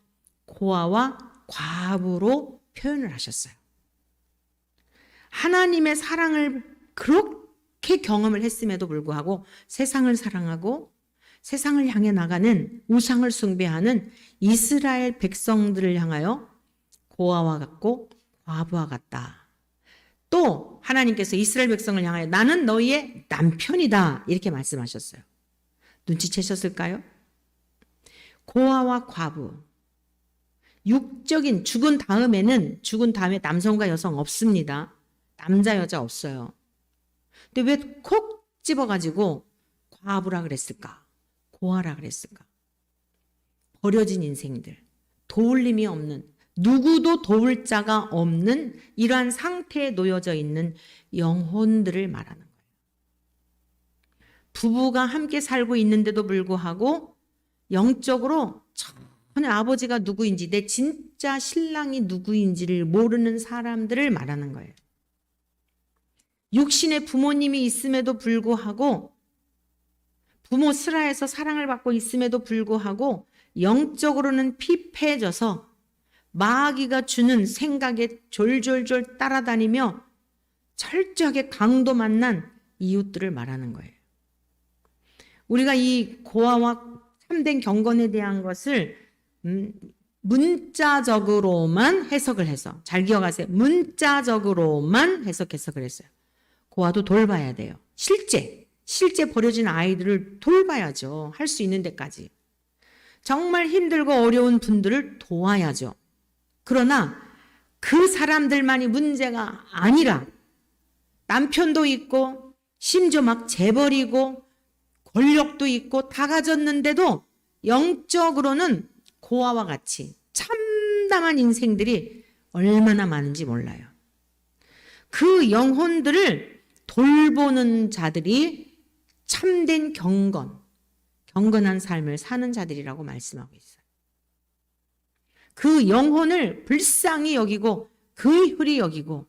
고아와 과부로 표현을 하셨어요. 하나님의 사랑을 그렇게 경험을 했음에도 불구하고 세상을 사랑하고 세상을 향해 나가는 우상을 숭배하는 이스라엘 백성들을 향하여 고아와 같고 과부와 같다. 또 하나님께서 이스라엘 백성을 향하여 나는 너희의 남편이다 이렇게 말씀하셨어요. 눈치채셨을까요? 고아와 과부, 육적인 죽은 다음에 남성과 여성 없습니다. 남자 여자 없어요. 근데 왜 콕 집어가지고 과부라 그랬을까? 고아라 그랬을까? 버려진 인생들, 도울림이 없는, 누구도 도울 자가 없는 이러한 상태에 놓여져 있는 영혼들을 말하는 거예요. 부부가 함께 살고 있는데도 불구하고 영적으로 전혀 아버지가 누구인지, 내 진짜 신랑이 누구인지를 모르는 사람들을 말하는 거예요. 육신의 부모님이 있음에도 불구하고, 부모 슬하에서 사랑을 받고 있음에도 불구하고 영적으로는 피폐해져서 마귀가 주는 생각에 졸졸졸 따라다니며 철저하게 강도 만난 이웃들을 말하는 거예요. 우리가 이 고아와 참된 경건에 대한 것을 문자적으로만 해석을 해서, 잘 기억하세요. 문자적으로만 해석해서 그랬어요. 고아도 돌봐야 돼요. 실제 버려진 아이들을 돌봐야죠. 할 수 있는 데까지. 정말 힘들고 어려운 분들을 도와야죠. 그러나 그 사람들만이 문제가 아니라 남편도 있고 심지어 막 재벌이고 권력도 있고 다 가졌는데도 영적으로는 고아와 같이 참담한 인생들이 얼마나 많은지 몰라요. 그 영혼들을 돌보는 자들이 참된 경건한 삶을 사는 자들이라고 말씀하고 있어요. 그 영혼을 불쌍히 여기고 긍휼히 여기고,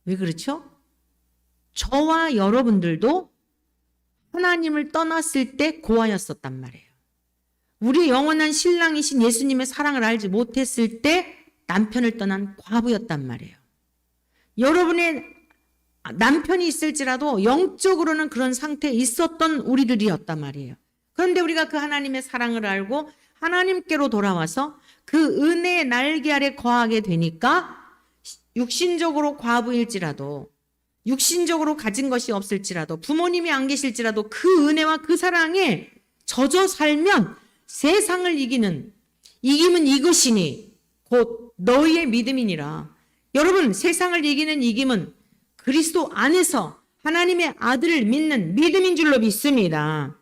왜 그렇죠? 저와 여러분들도 하나님을 떠났을 때 고아였었단 말이에요. 우리 영원한 신랑이신 예수님의 사랑을 알지 못했을 때 남편을 떠난 과부였단 말이에요. 여러분의 남편이 있을지라도 영적으로는 그런 상태에 있었던 우리들이었단 말이에요. 그런데 우리가 그 하나님의 사랑을 알고 하나님께로 돌아와서 그 은혜의 날개 아래 거하게 되니까 육신적으로 과부일지라도, 육신적으로 가진 것이 없을지라도, 부모님이 안 계실지라도 그 은혜와 그 사랑에 젖어 살면 세상을 이기는, 이김은 이것이니 곧 너희의 믿음이니라. 여러분, 세상을 이기는 이김은 그리스도 안에서 하나님의 아들을 믿는 믿음인 줄로 믿습니다.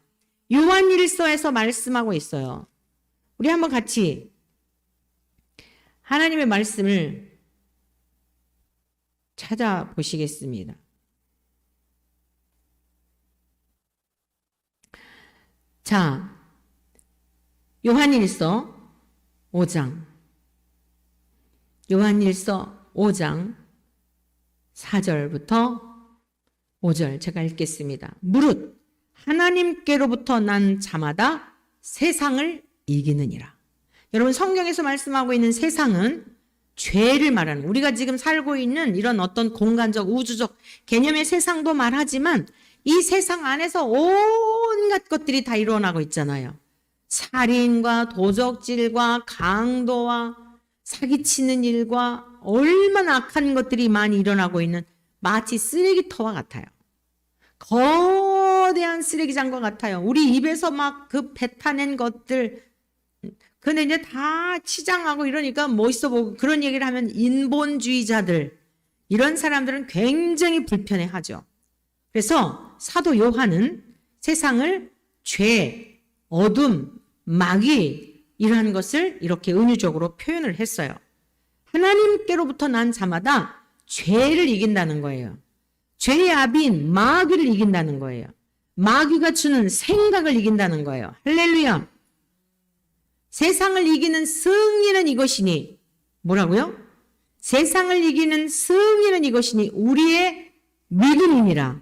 요한일서에서 말씀하고 있어요. 우리 한번 같이 하나님의 말씀을 찾아보시겠습니다. 자, 요한일서 5장. 요한일서 5장 4절부터 5절 제가 읽겠습니다. 무릇 하나님께로부터 난 자마다 세상을 이기느니라. 여러분, 성경에서 말씀하고 있는 세상은 죄를 말하는, 우리가 지금 살고 있는 이런 어떤 공간적 우주적 개념의 세상도 말하지만 이 세상 안에서 온갖 것들이 다 일어나고 있잖아요. 살인과 도적질과 강도와 사기치는 일과 얼마나 악한 것들이 많이 일어나고 있는 마치 쓰레기터와 같아요. 거대한 쓰레기장과 같아요. 우리 입에서 막 그 뱉어낸 것들, 근데 이제 다 치장하고 이러니까 멋있어 보고 그런 얘기를 하면 인본주의자들, 이런 사람들은 굉장히 불편해하죠. 그래서 사도 요한은 세상을 죄, 어둠, 마귀 이러한 것을 이렇게 은유적으로 표현을 했어요. 하나님께로부터 난 자마다 죄를 이긴다는 거예요. 죄의 아비인 마귀를 이긴다는 거예요. 마귀가 주는 생각을 이긴다는 거예요. 할렐루야. 세상을 이기는 승리는 이것이니, 뭐라고요? 세상을 이기는 승리는 이것이니 우리의 믿음이니라.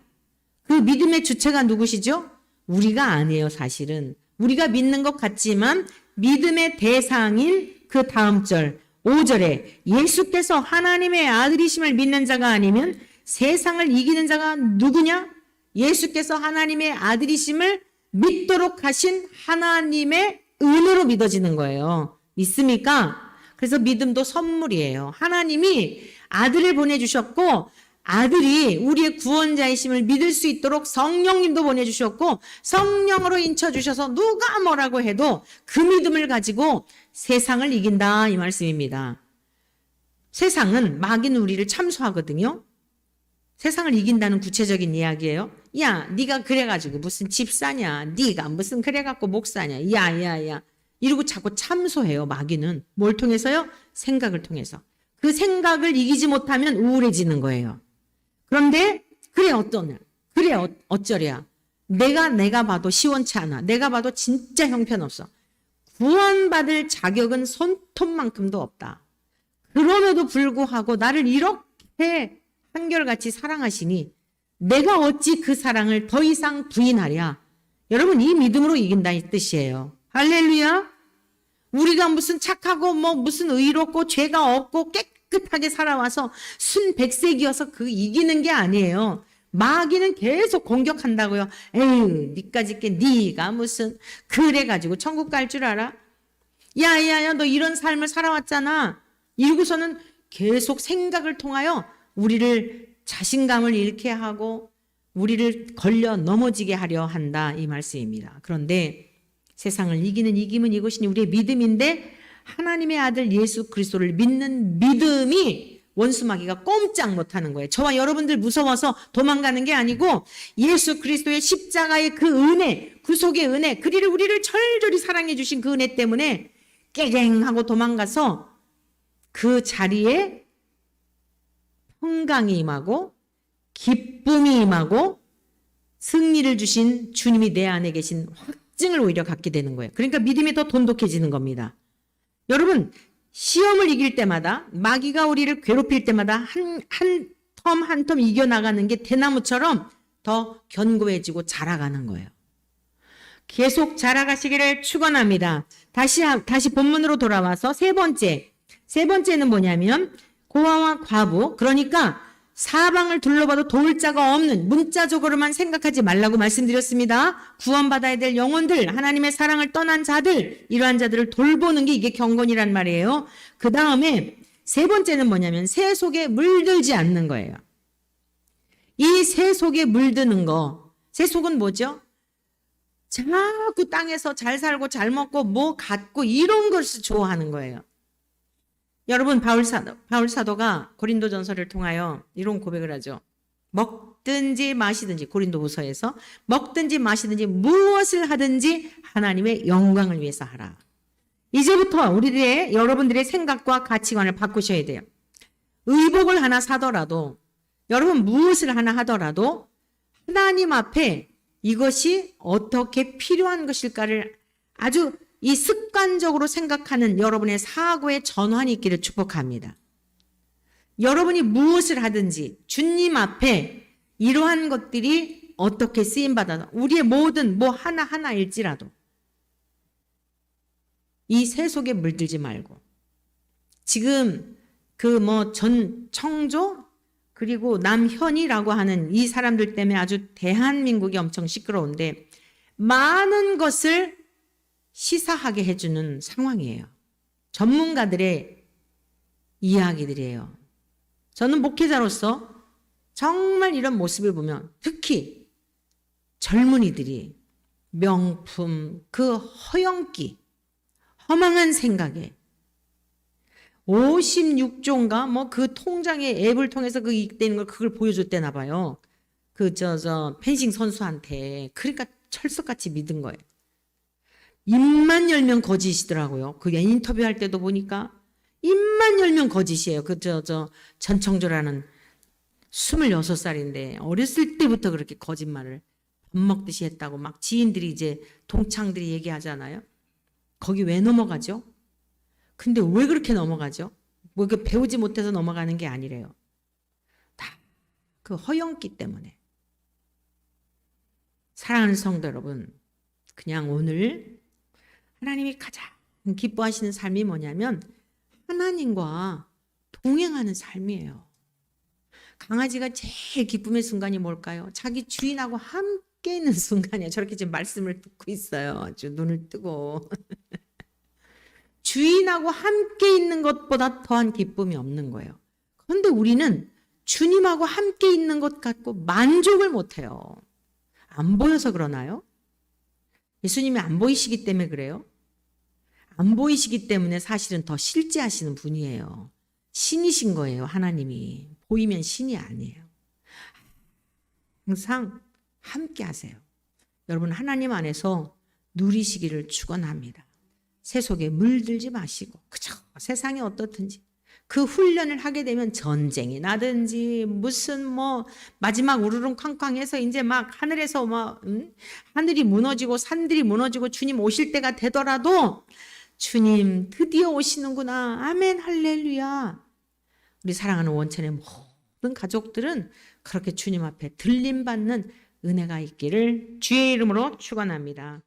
그 믿음의 주체가 누구시죠? 우리가 아니에요, 사실은. 우리가 믿는 것 같지만 믿음의 대상인 그 다음 절 5절에 예수께서 하나님의 아들이심을 믿는 자가 아니면 세상을 이기는 자가 누구냐? 예수께서 하나님의 아들이심을 믿도록 하신 하나님의 은혜로 믿어지는 거예요. 믿습니까? 그래서 믿음도 선물이에요. 하나님이 아들을 보내주셨고 아들이 우리의 구원자이심을 믿을 수 있도록 성령님도 보내주셨고 성령으로 인쳐주셔서 누가 뭐라고 해도 그 믿음을 가지고 세상을 이긴다, 이 말씀입니다. 세상은, 마귀는 우리를 참소하거든요. 세상을 이긴다는 구체적인 이야기예요. 야, 네가 그래가지고 무슨 집 사냐, 네가 무슨 그래갖고 목 사냐, 야야야 이러고 자꾸 참소해요. 마귀는 뭘 통해서요? 생각을 통해서. 그 생각을 이기지 못하면 우울해지는 거예요. 그런데 그래 어떠냐, 그래 어쩌랴, 내가 봐도 시원치 않아, 내가 봐도 진짜 형편없어, 구원받을 자격은 손톱만큼도 없다. 그럼에도 불구하고 나를 이렇게 한결같이 사랑하시니 내가 어찌 그 사랑을 더 이상 부인하랴. 여러분, 이 믿음으로 이긴다, 이 뜻이에요. 할렐루야. 우리가 무슨 착하고 뭐 무슨 의롭고 죄가 없고 깨끗하게 살아와서 순백색이어서 그 이기는 게 아니에요. 마귀는 계속 공격한다고요. 에휴, 니까짓게 네가 무슨 그래가지고 천국 갈 줄 알아? 야야야, 너 이런 삶을 살아왔잖아. 이러고서는 계속 생각을 통하여 우리를 자신감을 잃게 하고 우리를 걸려 넘어지게 하려 한다, 이 말씀입니다. 그런데 세상을 이기는 이김은 이것이니 우리의 믿음인데, 하나님의 아들 예수 그리스도를 믿는 믿음이 원수마귀가 꼼짝 못하는 거예요. 저와 여러분들 무서워서 도망가는 게 아니고 예수 그리스도의 십자가의 그 은혜, 구속의 은혜, 그리를 우리를 철저히 사랑해 주신 그 은혜 때문에 깨갱하고 도망가서 그 자리에 평강이 임하고 기쁨이 임하고 승리를 주신 주님이 내 안에 계신 확증을 오히려 갖게 되는 거예요. 그러니까 믿음이 더 돈독해지는 겁니다. 여러분, 시험을 이길 때마다, 마귀가 우리를 괴롭힐 때마다 한 텀 한 텀 이겨나가는 게 대나무처럼 더 견고해지고 자라가는 거예요. 계속 자라가시기를 축원합니다. 다시 본문으로 돌아와서 세 번째는 뭐냐면 고아와 과부, 그러니까 사방을 둘러봐도 도울 자가 없는, 문자적으로만 생각하지 말라고 말씀드렸습니다. 구원받아야 될 영혼들, 하나님의 사랑을 떠난 자들, 이러한 자들을 돌보는 게 이게 경건이란 말이에요. 그 다음에 세 번째는 뭐냐면 새 속에 물들지 않는 거예요. 이 새 속에 물드는 거, 새 속은 뭐죠? 자꾸 땅에서 잘 살고 잘 먹고 뭐 갖고 이런 것을 좋아하는 거예요. 여러분, 바울 사도가 고린도전서를 통하여 이런 고백을 하죠. 먹든지 마시든지 고린도후서에서 먹든지 마시든지 무엇을 하든지 하나님의 영광을 위해서 하라. 이제부터 우리들의 여러분들의 생각과 가치관을 바꾸셔야 돼요. 의복을 하나 사더라도 여러분 무엇을 하나 하더라도 하나님 앞에 이것이 어떻게 필요한 것일까를 아주 이 습관적으로 생각하는 여러분의 사고의 전환이 있기를 축복합니다. 여러분이 무엇을 하든지 주님 앞에 이러한 것들이 어떻게 쓰임받아서 우리의 모든 뭐 하나하나일지라도 이 새 속에 물들지 말고 지금 그 뭐 전 청조 그리고 남현이라고 하는 이 사람들 때문에 아주 대한민국이 엄청 시끄러운데 많은 것을 시사하게 해주는 상황이에요. 전문가들의 이야기들이에요. 저는 목회자로서 정말 이런 모습을 보면 특히 젊은이들이 명품, 그 허영기, 허망한 생각에 56조인가 뭐 그 통장의 앱을 통해서 그 이익되는 걸 그걸 보여줬대나 봐요. 그 펜싱 선수한테. 그러니까 철석같이 믿은 거예요. 입만 열면 거짓이더라고요. 그 인터뷰할 때도 보니까 입만 열면 거짓이에요. 그 전청조라는 26살인데 어렸을 때부터 그렇게 거짓말을 밥 먹듯이 했다고 막 지인들이 이제 동창들이 얘기하잖아요. 거기 왜 넘어가죠? 근데 왜 그렇게 넘어가죠? 뭐 그 배우지 못해서 넘어가는 게 아니래요. 다 그 허영기 때문에. 사랑하는 성도 여러분, 그냥 오늘 하나님이 가장 기뻐하시는 삶이 뭐냐면 하나님과 동행하는 삶이에요. 강아지가 제일 기쁨의 순간이 뭘까요? 자기 주인하고 함께 있는 순간이에요. 저렇게 지금 말씀을 듣고 있어요. 아주 눈을 뜨고. 주인하고 함께 있는 것보다 더한 기쁨이 없는 거예요. 그런데 우리는 주님하고 함께 있는 것 같고 만족을 못해요. 안 보여서 그러나요? 예수님이 안 보이시기 때문에 그래요? 안 보이시기 때문에 사실은 더 실제하시는 분이에요. 신이신 거예요, 하나님이. 보이면 신이 아니에요. 항상 함께 하세요. 여러분 하나님 안에서 누리시기를 축원합니다. 새 속에 물들지 마시고 그저 세상이 어떻든지 그 훈련을 하게 되면 전쟁이 나든지 무슨 뭐 마지막 우르릉쾅쾅해서 이제 막 하늘에서 막 하늘이 무너지고 산들이 무너지고 주님 오실 때가 되더라도 주님 드디어 오시는구나. 아멘 할렐루야. 우리 사랑하는 원천의 모든 가족들은 그렇게 주님 앞에 들림받는 은혜가 있기를 주의 이름으로 축원합니다.